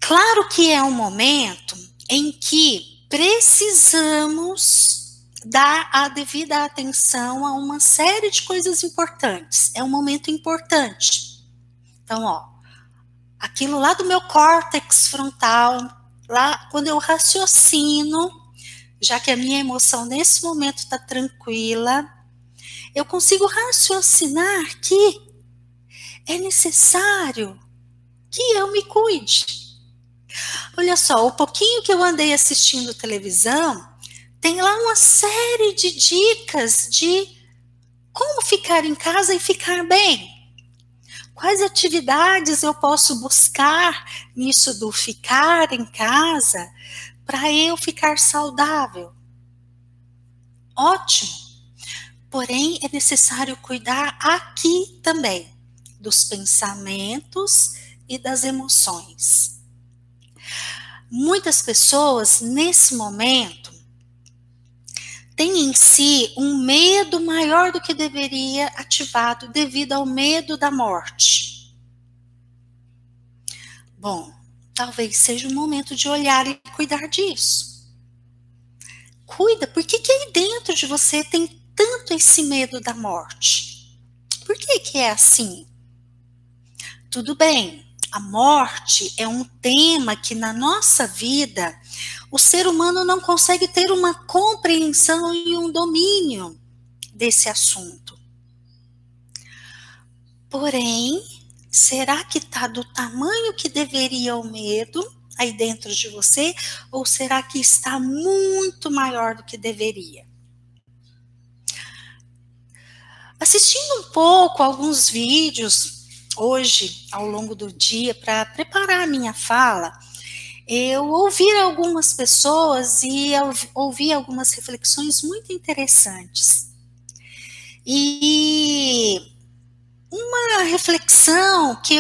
Claro que é um momento em que precisamos dar a devida atenção a uma série de coisas importantes. É um momento importante. Então, aquilo lá do meu córtex frontal, lá quando eu raciocino, já que a minha emoção nesse momento está tranquila, eu consigo raciocinar que é necessário que eu me cuide. Olha só, o pouquinho que eu andei assistindo televisão, tem lá uma série de dicas de como ficar em casa e ficar bem. Quais atividades eu posso buscar nisso do ficar em casa para eu ficar saudável? Ótimo. Porém, é necessário cuidar aqui também dos pensamentos e das emoções. Muitas pessoas, nesse momento, têm em si um medo maior do que deveria ativado devido ao medo da morte. Bom, talvez seja o momento de olhar e cuidar disso. Cuida, por que aí dentro de você tem tanto esse medo da morte? Por que é assim? Tudo bem, a morte é um tema que na nossa vida o ser humano não consegue ter uma compreensão e um domínio desse assunto. Porém, será que está do tamanho que deveria o medo aí dentro de você? Ou será que está muito maior do que deveria? Assistindo um pouco alguns vídeos hoje, ao longo do dia, para preparar a minha fala, eu ouvi algumas pessoas e ouvi algumas reflexões muito interessantes. E uma reflexão que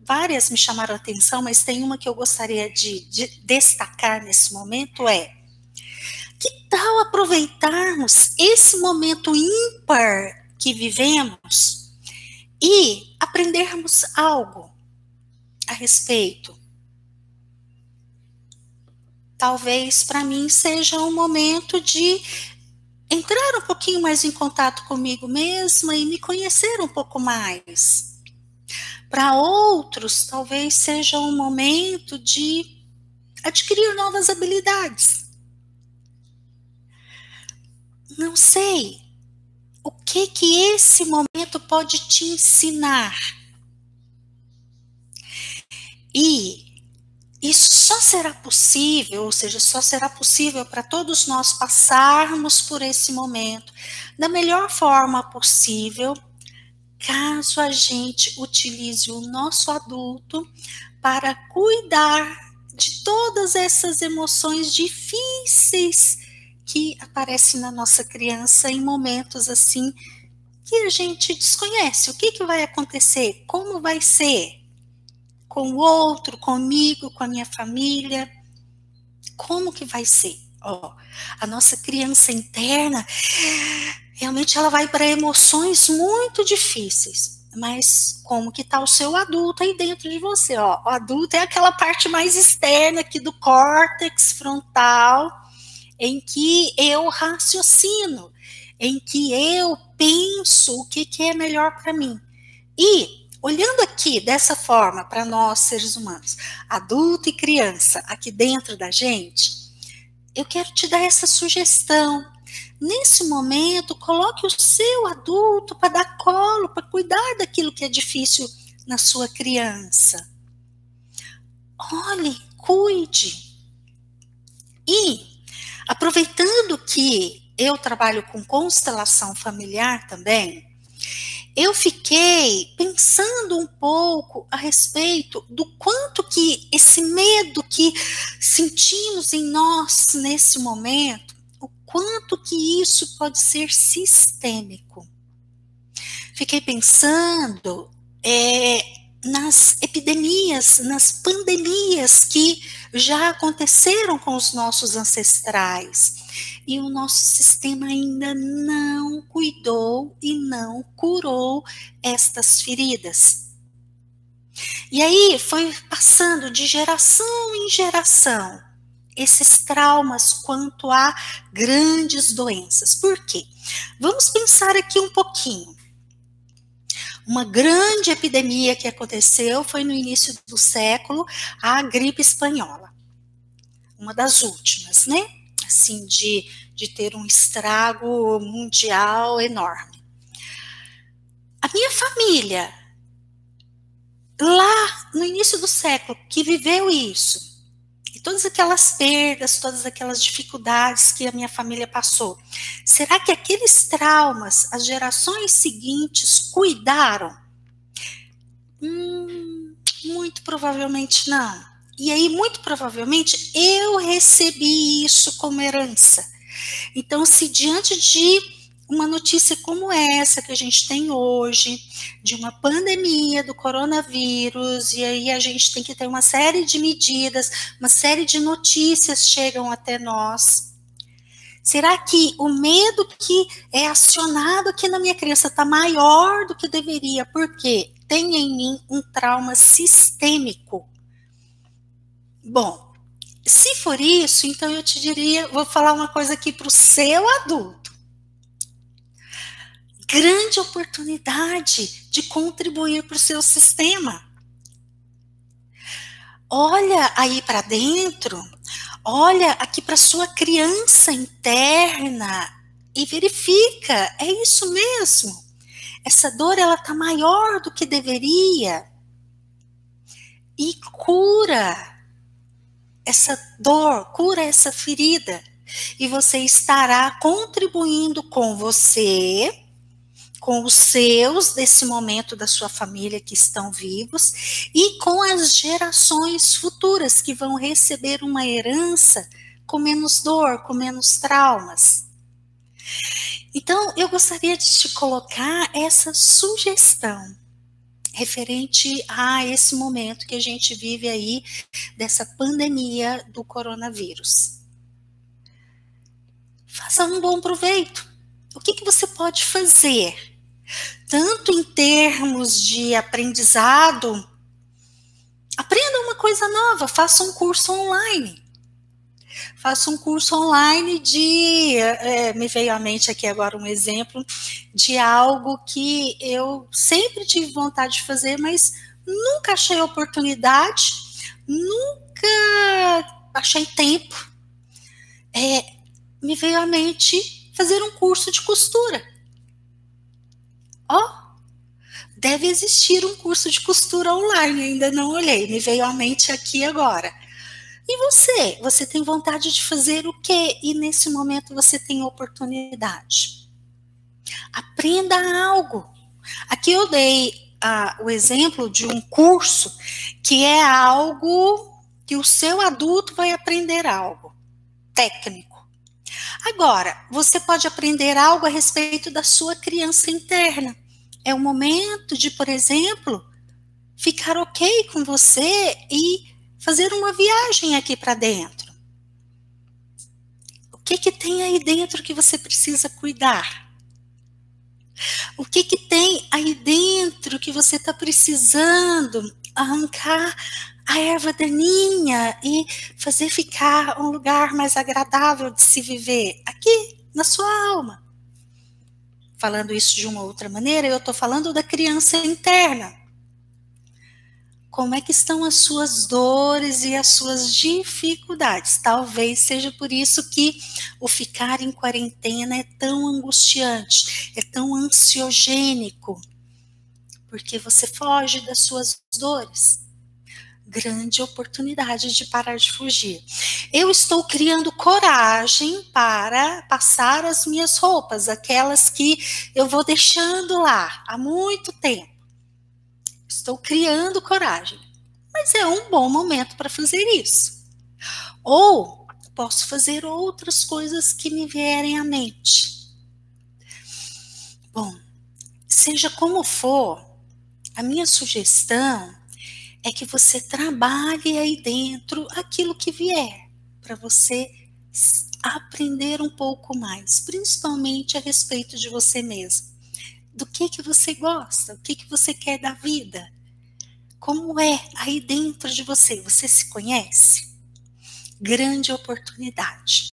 várias me chamaram a atenção, mas tem uma que eu gostaria de destacar nesse momento que tal aproveitarmos esse momento ímpar que vivemos e aprendermos algo a respeito? Talvez para mim seja um momento de entrar um pouquinho mais em contato comigo mesma e me conhecer um pouco mais. Para outros, talvez seja um momento de adquirir novas habilidades. Não sei o que esse momento pode te ensinar. E isso só será possível, ou seja, só será possível para todos nós passarmos por esse momento da melhor forma possível, caso a gente utilize o nosso adulto para cuidar de todas essas emoções difíceis que aparecem na nossa criança em momentos assim que a gente desconhece. O que vai acontecer? Como vai ser? Com o outro, comigo, com a minha família? Como que vai ser? A nossa criança interna, realmente ela vai para emoções muito difíceis. Mas como que está o seu adulto aí dentro de você? O adulto é aquela parte mais externa aqui do córtex frontal, em que eu raciocino, em que eu penso o que é melhor para mim. E, olhando aqui dessa forma para nós seres humanos, adulto e criança aqui dentro da gente, eu quero te dar essa sugestão. Nesse momento, coloque o seu adulto para dar colo, para cuidar daquilo que é difícil na sua criança. Olhe, cuide. E, aproveitando que eu trabalho com constelação familiar também, eu fiquei pensando um pouco a respeito do quanto que esse medo que sentimos em nós nesse momento, o quanto que isso pode ser sistêmico. Fiquei pensando nas epidemias, nas pandemias que já aconteceram com os nossos ancestrais. E o nosso sistema ainda não cuidou e não curou estas feridas. E aí foi passando de geração em geração esses traumas quanto a grandes doenças. Por quê? Vamos pensar aqui um pouquinho. Uma grande epidemia que aconteceu foi no início do século, a gripe espanhola. Uma das últimas, né? Assim, de ter um estrago mundial enorme. A minha família, lá no início do século, que viveu isso, e todas aquelas perdas, todas aquelas dificuldades que a minha família passou, será que aqueles traumas, as gerações seguintes cuidaram? Muito provavelmente não. E aí, muito provavelmente, eu recebi isso como herança. Então, se diante de uma notícia como essa que a gente tem hoje, de uma pandemia do coronavírus, e aí a gente tem que ter uma série de medidas, uma série de notícias chegam até nós. Será que o medo que é acionado aqui na minha criança está maior do que deveria? Porque tem em mim um trauma sistêmico. Bom, se for isso, então eu te diria, vou falar uma coisa aqui para o seu adulto. Grande oportunidade de contribuir para o seu sistema. Olha aí para dentro, olha aqui para sua criança interna e verifica, é isso mesmo. Essa dor, ela está maior do que deveria. E cura essa dor, cura essa ferida. E você estará contribuindo com você, com os seus desse momento da sua família que estão vivos e com as gerações futuras que vão receber uma herança com menos dor, com menos traumas. Então, eu gostaria de te colocar essa sugestão referente a esse momento que a gente vive aí dessa pandemia do coronavírus. Faça um bom proveito. O que você pode fazer? Tanto em termos de aprendizado, aprenda uma coisa nova, faça um curso online. Faça um curso online me veio à mente aqui agora um exemplo de algo que eu sempre tive vontade de fazer, mas nunca achei oportunidade, nunca achei tempo. Me veio à mente fazer um curso de costura. Deve existir um curso de costura online, ainda não olhei, me veio à mente aqui agora. E você? Você tem vontade de fazer o quê? E nesse momento você tem oportunidade. Aprenda algo. Aqui eu dei o exemplo de um curso que é algo que o seu adulto vai aprender algo técnico. Agora, você pode aprender algo a respeito da sua criança interna. É o momento de, por exemplo, ficar ok com você e fazer uma viagem aqui para dentro. O que tem aí dentro que você precisa cuidar? O que tem aí dentro que você está precisando arrancar a erva daninha e fazer ficar um lugar mais agradável de se viver? Aqui, na sua alma. Falando isso de uma outra maneira, eu estou falando da criança interna. Como é que estão as suas dores e as suas dificuldades? Talvez seja por isso que o ficar em quarentena é tão angustiante, é tão ansiogênico, porque você foge das suas dores. Grande oportunidade de parar de fugir. Eu estou criando coragem para passar as minhas roupas, aquelas que eu vou deixando lá há muito tempo. Estou criando coragem, mas é um bom momento para fazer isso. Ou posso fazer outras coisas que me vierem à mente. Bom, seja como for, a minha sugestão é que você trabalhe aí dentro aquilo que vier, para você aprender um pouco mais, principalmente a respeito de você mesmo. Do que você gosta, o que você quer da vida, Como é aí dentro de você? Você se conhece? Grande oportunidade.